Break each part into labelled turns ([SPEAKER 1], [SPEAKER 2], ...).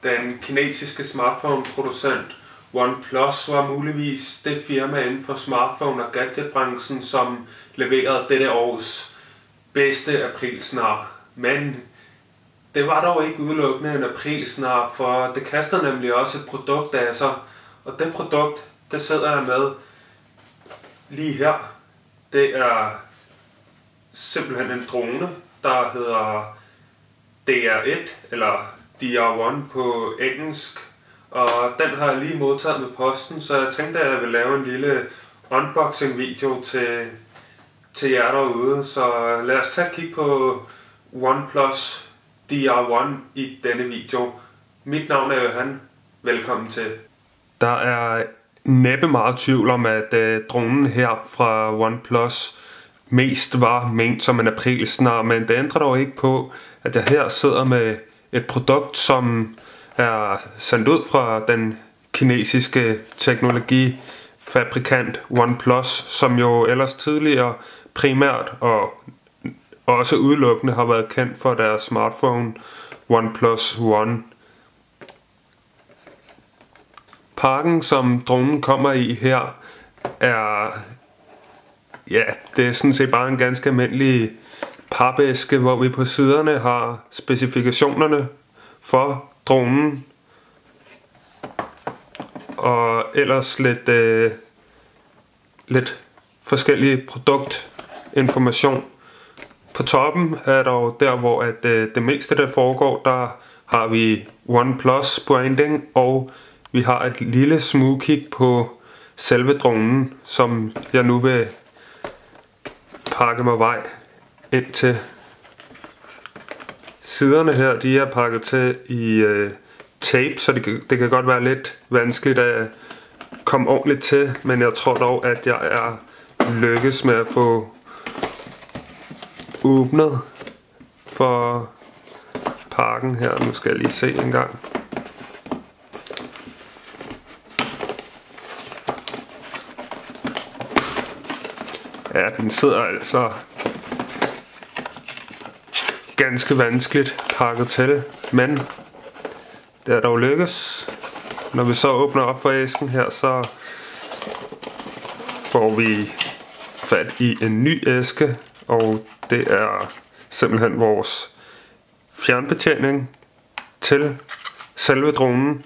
[SPEAKER 1] Den kinesiske smartphone-producent OnePlus var muligvis det firma inden for smartphone- og gadgetbranchen, som leverede dette års bedste aprilsnar. Men det var dog ikke udelukkende en aprilsnar, for det kaster nemlig også et produkt af sig. Og det produkt, det sidder jeg med lige her. Det er simpelthen en drone, der hedder DR1 eller DR1 på engelsk. Og den har jeg lige modtaget med posten, så jeg tænkte, at jeg ville lave en lille unboxing video til jer derude. Så lad os tage et kig på OnePlus DR1 i denne video. Mit navn er Johan. Velkommen til. Der er næppe meget tvivl om, at dronen her fra OnePlus mest var ment som en aprilsnar, men det ændrer dog ikke på, at jeg her sidder med et produkt, som er sendt ud fra den kinesiske teknologifabrikant OnePlus, som jo ellers tidligere primært og også udelukkende har været kendt for deres smartphone OnePlus One. Pakken, som dronen kommer i her, det er sådan set bare en ganske almindelig papæske, hvor vi på siderne har specifikationerne for dronen og ellers lidt forskellige produktinformation. På toppen er dog der, hvor det meste der foregår, der har vi OnePlus branding, og vi har et lille smugkig på selve dronen, som jeg nu vil pakke mig vej ind til. Siderne her, de er pakket til i tape, så det kan godt være lidt vanskeligt at komme ordentligt til, men jeg tror dog, at jeg er lykkes med at få åbnet for pakken her. Nu skal jeg lige se en gang. Ja, den sidder altså ganske vanskeligt pakket til, men det er dog lykkes. Når vi så åbner op for æsken her, så får vi fat i en ny æske, og det er simpelthen vores fjernbetjening til selve dronen.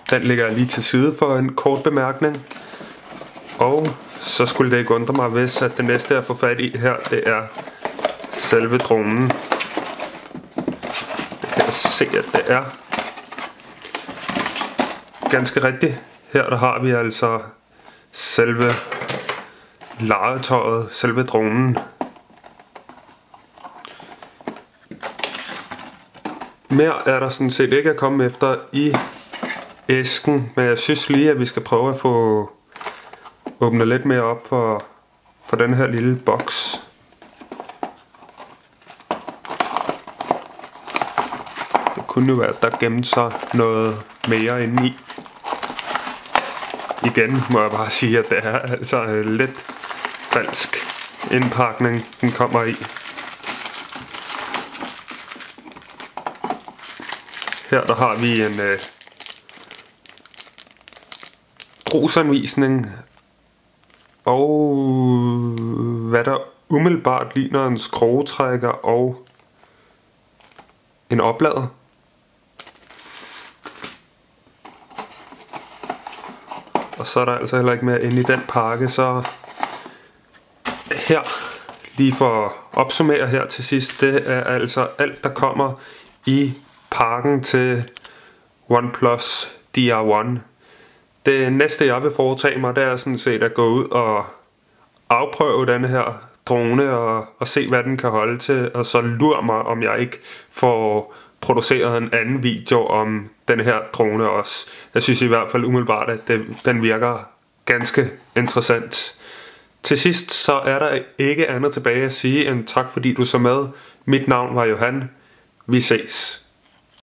[SPEAKER 1] Den ligger lige til side for en kort bemærkning. Og så skulle det ikke undre mig, hvis at det næste jeg får fat i her, det er selve dronen. Det kan jeg se, at det er ganske rigtigt. Her der har vi altså selve legetøjet, selve dronen. Mere er der sådan set ikke at komme efter i æsken, men jeg synes lige, at vi skal prøve at få åbnet lidt mere op for den her lille boks. Det kunne jo være, at der gemte sig noget mere inde i. Igen må jeg bare sige, at det er altså lidt falsk indpakning, den kommer i. Her der har vi en brugsanvisning, og hvad der umiddelbart ligner en skruetrækker og en oplader. Og så er der altså heller ikke mere inde i den pakke, så her, lige for at opsummere her til sidst, det er altså alt der kommer i pakken til OnePlus DR1. Det næste jeg vil foretage mig, det er sådan set at gå ud og afprøve denne her drone og se hvad den kan holde til, og så lur mig om jeg ikke får produceret en anden video om den her drone også. Jeg synes i hvert fald umiddelbart, at den virker ganske interessant. Til sidst så er der ikke andet tilbage at sige end tak fordi du så med. Mit navn var Johan. Vi ses.